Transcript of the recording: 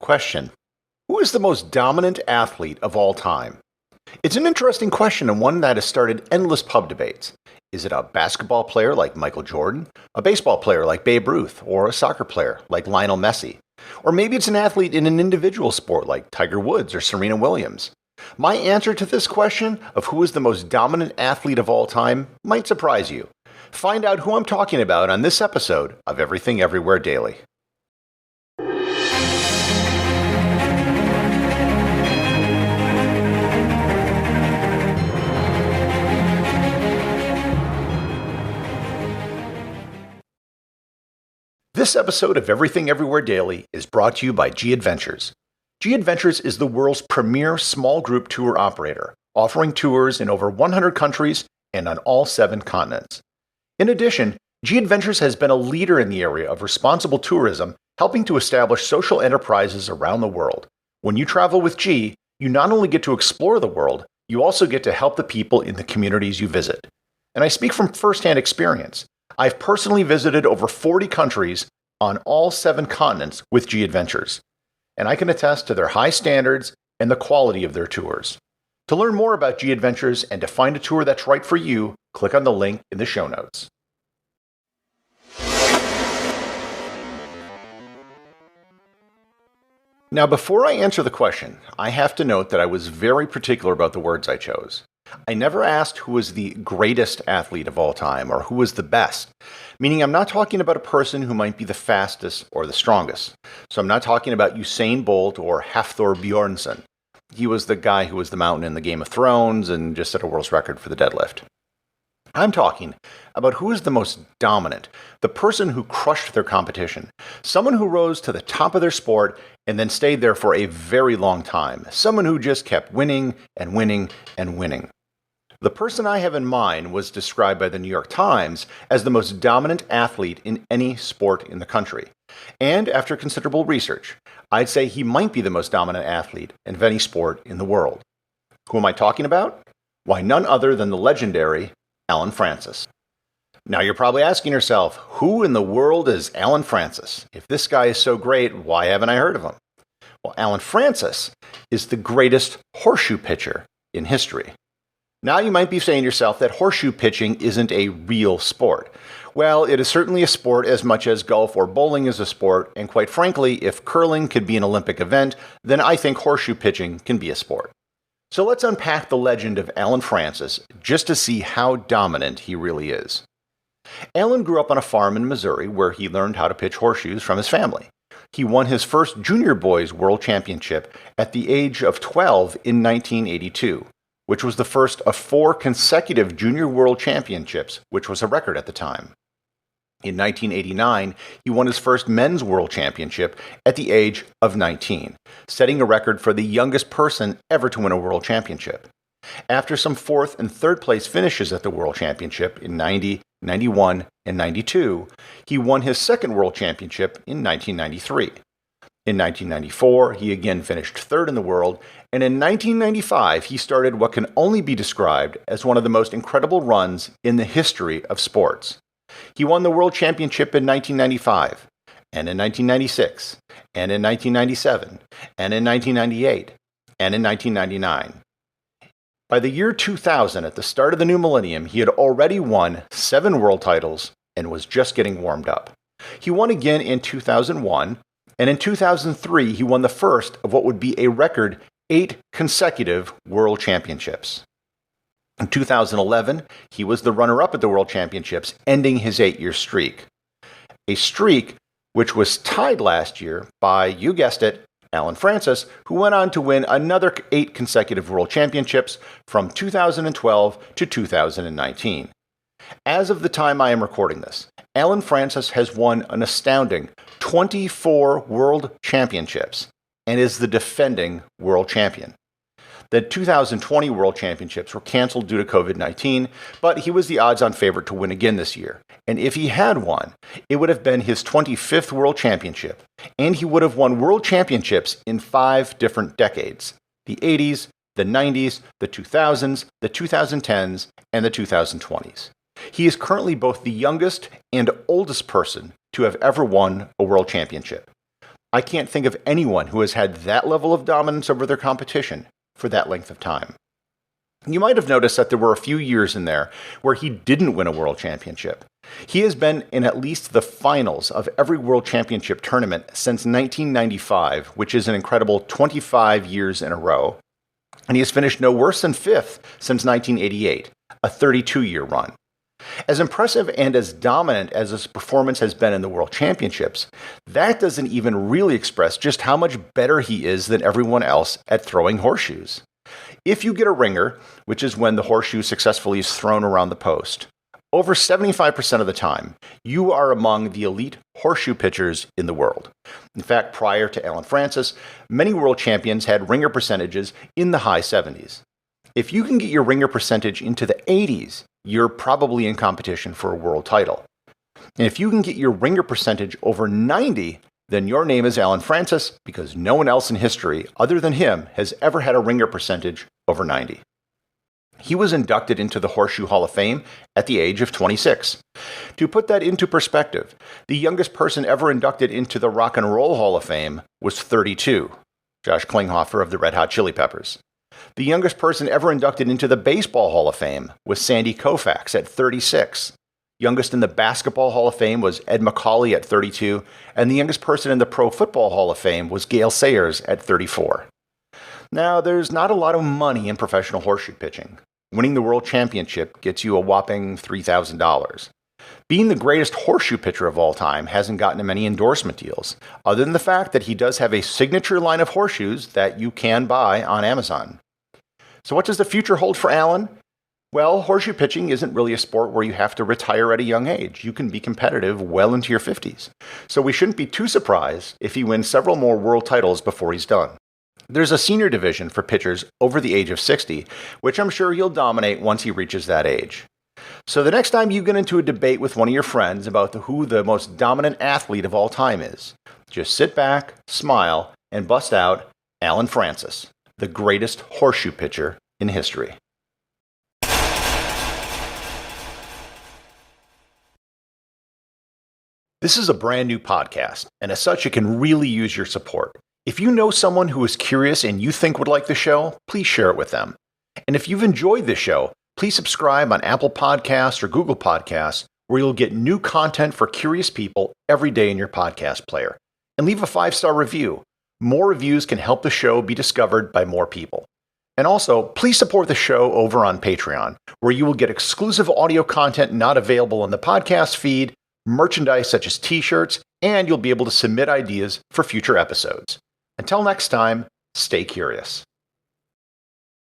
Question: who is the most dominant athlete of all time? It's an interesting question and one that has started endless pub debates. Is it a basketball player like Michael Jordan, a baseball player like Babe Ruth, or a soccer player like Lionel Messi? Or maybe it's an athlete in an individual sport like Tiger Woods or Serena Williams. My answer to this question of who is the most dominant athlete of all time might surprise you. Find out who I'm talking about on this episode of Everything Everywhere Daily. This episode of Everything Everywhere Daily is brought to you by G Adventures. G Adventures is the world's premier small group tour operator, offering tours in over 100 countries and on all 7 continents. In addition, G Adventures has been a leader in the area of responsible tourism, helping to establish social enterprises around the world. When you travel with G, you not only get to explore the world, you also get to help the people in the communities you visit. And I speak from firsthand experience. I've personally visited over 40 countries on all 7 continents with G Adventures, and I can attest to their high standards and the quality of their tours. To learn more about G Adventures and to find a tour that's right for you, click on the link in the show notes. Now, before I answer the question, I have to note that I was very particular about the words I chose. I never asked who was the greatest athlete of all time or who was the best, meaning I'm not talking about a person who might be the fastest or the strongest. So I'm not talking about Usain Bolt or Hafthor Bjornsson. He was the guy who was the mountain in the Game of Thrones and just set a world's record for the deadlift. I'm talking about who is the most dominant, the person who crushed their competition, someone who rose to the top of their sport and then stayed there for a very long time, someone who just kept winning and winning and winning. The person I have in mind was described by the New York Times as the most dominant athlete in any sport in the country. And after considerable research, I'd say he might be the most dominant athlete in any sport in the world. Who am I talking about? Why, none other than the legendary Allen Francis. Now you're probably asking yourself, who in the world is Allen Francis? If this guy is so great, why haven't I heard of him? Well, Allen Francis is the greatest horseshoe pitcher in history. Now you might be saying to yourself that horseshoe pitching isn't a real sport. Well, it is certainly a sport as much as golf or bowling is a sport, and quite frankly, if curling could be an Olympic event, then I think horseshoe pitching can be a sport. So let's unpack the legend of Allen Francis just to see how dominant he really is. Allen grew up on a farm in Missouri where he learned how to pitch horseshoes from his family. He won his first junior boys world championship at the age of 12 in 1982. Which was the first of 4 consecutive Junior World Championships, which was a record at the time. In 1989, he won his first Men's World Championship at the age of 19, setting a record for the youngest person ever to win a World Championship. After some 4th and 3rd place finishes at the World Championship in 90, 91, and 92, he won his second World Championship in 1993. In 1994, he again finished 3rd in the world, and in 1995, he started what can only be described as one of the most incredible runs in the history of sports. He won the World Championship in 1995, and in 1996, and in 1997, and in 1998, and in 1999. By the year 2000, at the start of the new millennium, he had already won 7 world titles and was just getting warmed up. He won again in 2001, and in 2003, he won the first of what would be a record 8 consecutive World Championships. In 2011, he was the runner-up at the World Championships, ending his 8-year streak. A streak which was tied last year by, you guessed it, Allen Francis, who went on to win another 8 consecutive World Championships from 2012 to 2019. As of the time I am recording this, Allen Francis has won an astounding 24 World Championships and is the defending world champion. The 2020 World Championships were canceled due to COVID-19, but he was the odds-on favorite to win again this year. And if he had won, it would have been his 25th World Championship, and he would have won World Championships in 5 different decades: the 80s, the 90s, the 2000s, the 2010s, and the 2020s. He is currently both the youngest and oldest person to have ever won a world championship. I can't think of anyone who has had that level of dominance over their competition for that length of time. You might have noticed that there were a few years in there where he didn't win a world championship. He has been in at least the finals of every world championship tournament since 1995, which is an incredible 25 years in a row. And he has finished no worse than fifth since 1988, a 32-year run. As impressive and as dominant as his performance has been in the World Championships, that doesn't even really express just how much better he is than everyone else at throwing horseshoes. If you get a ringer, which is when the horseshoe successfully is thrown around the post, over 75% of the time, you are among the elite horseshoe pitchers in the world. In fact, prior to Allen Francis, many world champions had ringer percentages in the high 70s. If you can get your ringer percentage into the 80s, you're probably in competition for a world title. And if you can get your ringer percentage over 90, then your name is Allen Francis, because no one else in history other than him has ever had a ringer percentage over 90. He was inducted into the Horseshoe Hall of Fame at the age of 26. To put that into perspective, the youngest person ever inducted into the Rock and Roll Hall of Fame was 32, Josh Klinghoffer of the Red Hot Chili Peppers. The youngest person ever inducted into the Baseball Hall of Fame was Sandy Koufax at 36. Youngest in the Basketball Hall of Fame was Ed Macaulay at 32, and the youngest person in the Pro Football Hall of Fame was Gale Sayers at 34. Now, there's not a lot of money in professional horseshoe pitching. Winning the World Championship gets you a whopping $3,000. Being the greatest horseshoe pitcher of all time hasn't gotten him any endorsement deals, other than the fact that he does have a signature line of horseshoes that you can buy on Amazon. So what does the future hold for Allen? Well, horseshoe pitching isn't really a sport where you have to retire at a young age. You can be competitive well into your 50s. So we shouldn't be too surprised if he wins several more world titles before he's done. There's a senior division for pitchers over the age of 60, which I'm sure he'll dominate once he reaches that age. So the next time you get into a debate with one of your friends about who the most dominant athlete of all time is, just sit back, smile, and bust out Allen Francis, the greatest horseshoe pitcher in history. This is a brand new podcast, and as such, it can really use your support. If you know someone who is curious and you think would like the show, please share it with them. And if you've enjoyed this show, please subscribe on Apple Podcasts or Google Podcasts, where you'll get new content for curious people every day in your podcast player. And leave a 5-star review. More reviews can help the show be discovered by more people. And also, please support the show over on Patreon, where you will get exclusive audio content not available in the podcast feed, merchandise such as t-shirts, and you'll be able to submit ideas for future episodes. Until next time, stay curious.